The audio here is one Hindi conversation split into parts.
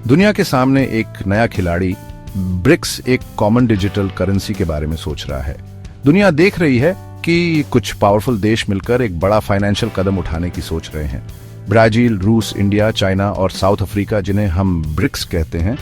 दुनिया के सामने एक नया खिलाड़ी ब्रिक्स एक कॉमन डिजिटल करेंसी के बारे में सोच रहा है। दुनिया देख रही है कि कुछ पावरफुल देश मिलकर एक बड़ा फाइनेंशियल कदम उठाने की सोच रहे हैं। ब्राजील, रूस, इंडिया, चाइना और साउथ अफ्रीका, जिन्हें हम ब्रिक्स कहते हैं,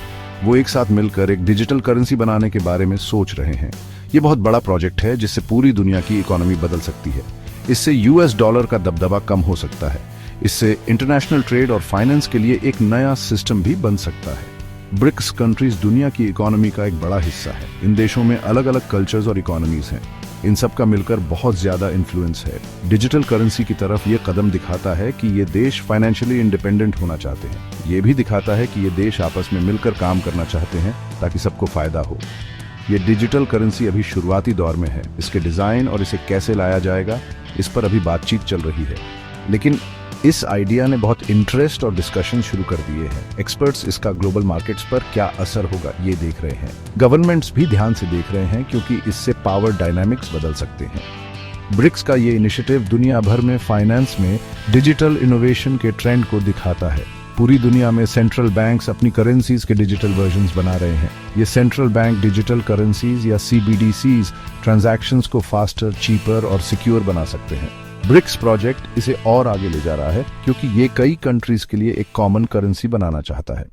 वो एक साथ मिलकर एक डिजिटल करेंसी बनाने के बारे में सोच रहे हैं। ये बहुत बड़ा प्रोजेक्ट है जिससे पूरी दुनिया की इकोनॉमी बदल सकती है। इससे यूएस डॉलर का दबदबा कम हो सकता है। इससे इंटरनेशनल ट्रेड और फाइनेंस के लिए एक नया सिस्टम भी बन सकता है। ब्रिक्स कंट्रीज दुनिया की इकोनॉमी का एक बड़ा हिस्सा है। इन देशों में अलग अलग कल्चर्स और इकोनॉमीज हैं। इन सब का मिलकर बहुत ज्यादा इन्फ्लुएंस है। डिजिटल करेंसी की तरफ ये कदम दिखाता है कि ये देश फाइनेंशियली इंडिपेंडेंट होना चाहते हैं। ये भी दिखाता है कि ये देश आपस में मिलकर काम करना चाहते हैं ताकि सबको फायदा हो। ये डिजिटल करेंसी अभी शुरुआती दौर में है। इसके डिजाइन और इसे कैसे लाया जाएगा, इस पर अभी बातचीत चल रही है, लेकिन इस आइडिया ने बहुत इंटरेस्ट और डिस्कशन शुरू कर दिए हैं। एक्सपर्ट्स इसका ग्लोबल मार्केट्स पर क्या असर होगा ये देख रहे हैं। गवर्नमेंट्स भी ध्यान से देख रहे हैं क्योंकि इससे पावर डायनामिक्स बदल सकते हैं। ब्रिक्स का ये इनिशिएटिव दुनिया भर में फाइनेंस में डिजिटल इनोवेशन के ट्रेंड को दिखाता है। पूरी दुनिया में सेंट्रल बैंक्स अपनी करेंसीज के डिजिटल वर्जन्स बना रहे हैं। ये सेंट्रल बैंक डिजिटल करेंसीज या CBDCs ट्रांजैक्शंस को फास्टर, चीपर और सिक्योर बना सकते हैं। ब्रिक्स प्रोजेक्ट इसे और आगे ले जा रहा है क्योंकि ये कई कंट्रीज के लिए एक कॉमन करेंसी बनाना चाहता है।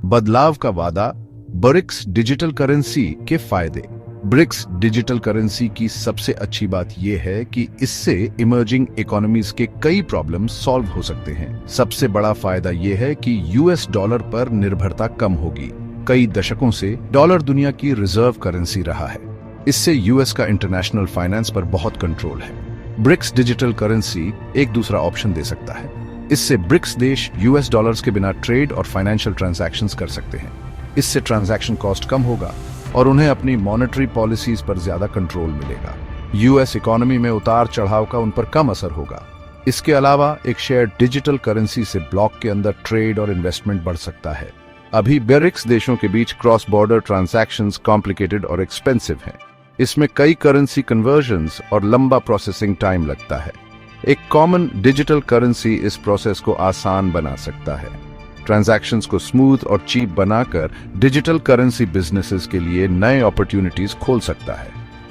बदलाव का वादा, ब्रिक्स डिजिटल करेंसी के फायदे। ब्रिक्स डिजिटल करेंसी की सबसे अच्छी बात यह है कि इससे इमर्जिंग इकोनॉमीज के कई प्रॉब्लम्स सॉल्व हो सकते हैं। सबसे बड़ा फायदा यह है कि यूएस डॉलर पर निर्भरता कम होगी। कई दशकों से डॉलर दुनिया की रिजर्व करेंसी रहा है। इससे यूएस का इंटरनेशनल फाइनेंस पर बहुत कंट्रोल है। ब्रिक्स डिजिटल करेंसी एक दूसरा ऑप्शन दे सकता है। इससे ब्रिक्स देश यूएस डॉलर्स के बिना ट्रेड और फाइनेंशियल ट्रांजैक्शंस कर सकते हैं। इससे ट्रांजैक्शन कॉस्ट कम होगा और उन्हें अपनी मॉनेटरी पॉलिसीज पर ज्यादा कंट्रोल मिलेगा। यूएस इकोनॉमी में उतार चढ़ाव का उन पर कम असर होगा। इसके अलावा एक शेयर्ड डिजिटल करेंसी से ब्लॉक के अंदर ट्रेड और इन्वेस्टमेंट बढ़ सकता है। अभी ब्रिक्स देशों के बीच क्रॉस बॉर्डर ट्रांजैक्शंस कॉम्प्लिकेटेड और एक्सपेंसिव हैं। इसमें कई करेंसी कन्वर्जन्स और लंबा प्रोसेसिंग टाइम लगता है। एक कॉमन डिजिटल करेंसी इस प्रोसेस को आसान बना सकता है। ट्रांजैक्शंस को स्मूथ और चीप बनाकर डिजिटल करेंसी बिजनेसेस के लिए नए अपॉर्चुनिटीज खोल सकता है।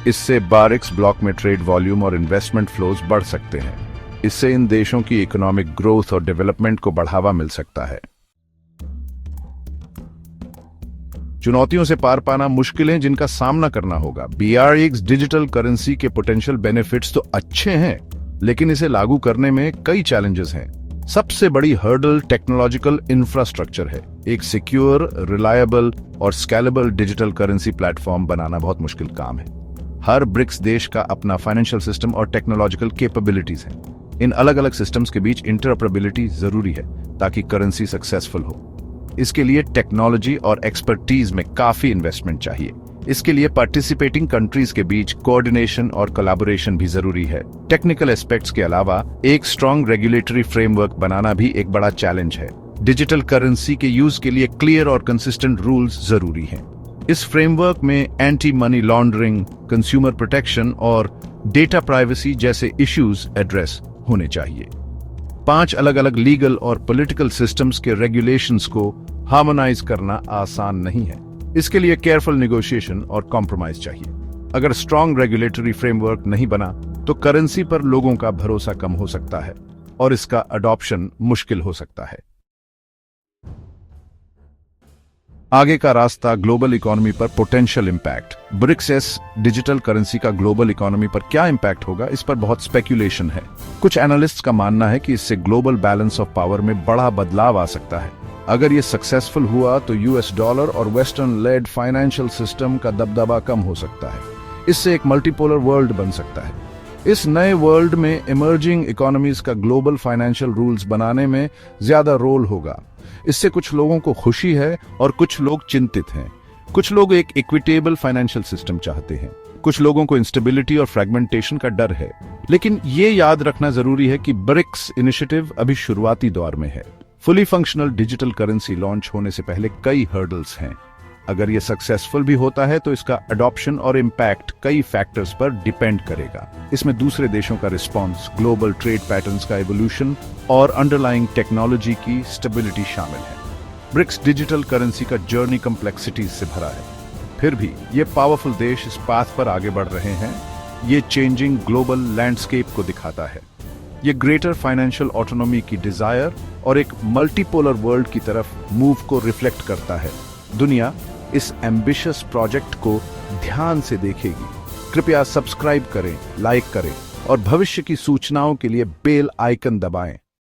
इससे ब्रिक्स ब्लॉक में ट्रेड वॉल्यूम और इन्वेस्टमेंट फ्लोज बढ़ सकते हैं। इससे इन देशों की इकोनॉमिक ग्रोथ और डेवलपमेंट को बढ़ावा मिल सकता है। चुनौतियों से पार पाना, मुश्किलें जिनका सामना करना होगा। ब्रिक्स डिजिटल करेंसी के पोटेंशियल बेनिफिट्स तो अच्छे हैं, लेकिन इसे लागू करने में कई चैलेंजेस हैं। सबसे बड़ी हर्डल टेक्नोलॉजिकल इंफ्रास्ट्रक्चर है। एक सिक्योर, रिलायबल और स्केलेबल डिजिटल करेंसी प्लेटफॉर्म बनाना बहुत मुश्किल काम है। हर ब्रिक्स देश का अपना फाइनेंशियल सिस्टम और टेक्नोलॉजिकल कैपेबिलिटीज हैं। इन अलग अलग सिस्टम्स के बीच इंटरऑपरेबिलिटी जरूरी है ताकि करेंसी सक्सेसफुल हो। इसके लिए टेक्नोलॉजी और एक्सपर्टीज में काफी इन्वेस्टमेंट चाहिए। इसके लिए पार्टिसिपेटिंग कंट्रीज के बीच कोऑर्डिनेशन और कोलैबोरेशन भी जरूरी है। टेक्निकल एस्पेक्ट्स के अलावा एक स्ट्रॉन्ग रेगुलेटरी फ्रेमवर्क बनाना भी एक बड़ा चैलेंज है। डिजिटल करेंसी के यूज के लिए क्लियर और कंसिस्टेंट रूल्स जरूरी हैं। इस फ्रेमवर्क में anti money laundering, consumer protection और डेटा प्राइवेसी जैसे इश्यूज एड्रेस होने चाहिए। 5 अलग अलग लीगल और पॉलिटिकल सिस्टम्स के रेगुलेशंस को हार्मोनाइज करना आसान नहीं है। इसके लिए केयरफुल नेगोशिएशन और कॉम्प्रोमाइज चाहिए। अगर स्ट्रॉन्ग रेगुलेटरी फ्रेमवर्क नहीं बना तो करेंसी पर लोगों का भरोसा कम हो सकता है और इसका अडॉप्शन मुश्किल हो सकता है। आगे का रास्ता, ग्लोबल इकोनॉमी पर potential impact. BRICS digital currency का ग्लोबल इकोनॉमी पर क्या इंपैक्ट होगा, इस पर बहुत स्पेक्यूलेशन है। कुछ एनालिस्ट्स का मानना है कि इससे ग्लोबल बैलेंस ऑफ पावर में बड़ा बदलाव आ सकता है। अगर ये सक्सेसफुल हुआ तो यूएस डॉलर और वेस्टर्न लेड फाइनेंशियल सिस्टम का दबदबा कम हो सकता है। इससे एक मल्टीपोलर वर्ल्ड बन सकता है। इस नए वर्ल्ड में इमर्जिंग इकोनॉमीज का ग्लोबल फाइनेंशियल रूल्स बनाने में ज्यादा रोल होगा। इससे कुछ लोगों को खुशी है और कुछ लोग चिंतित हैं। कुछ लोग एक इक्विटेबल फाइनेंशियल सिस्टम चाहते हैं। कुछ लोगों को इंस्टेबिलिटी और फ्रैगमेंटेशन का डर है। लेकिन ये याद रखना जरूरी है कि ब्रिक्स इनिशिएटिव अभी शुरुआती दौर में है। Fully functional digital currency launch होने से पहले कई हर्डल्स हैं। अगर ये सक्सेसफुल भी होता है तो इसका अडॉप्शन और इम्पैक्ट कई फैक्टर्स पर डिपेंड करेगा। इसमें दूसरे देशों का रिस्पॉन्स, ग्लोबल ट्रेड पैटर्न्स का एवोल्यूशन और अंडरलाइंग टेक्नोलॉजी की स्टेबिलिटी शामिल है। ब्रिक्स डिजिटल करेंसी का जर्नी कॉम्प्लेक्सिटीज से भरा है, फिर भी ये पावरफुल देश इस पाथ पर आगे बढ़ रहे हैं। ये चेंजिंग ग्लोबल लैंडस्केप को दिखाता है। ये ग्रेटर फाइनेंशियल ऑटोनॉमी की डिजायर और एक मल्टीपोलर वर्ल्ड की तरफ मूव को रिफ्लेक्ट करता है। दुनिया इस एम्बिशियस प्रोजेक्ट को ध्यान से देखेगी। कृपया सब्सक्राइब करें, लाइक करें और भविष्य की सूचनाओं के लिए बेल आइकन दबाएं।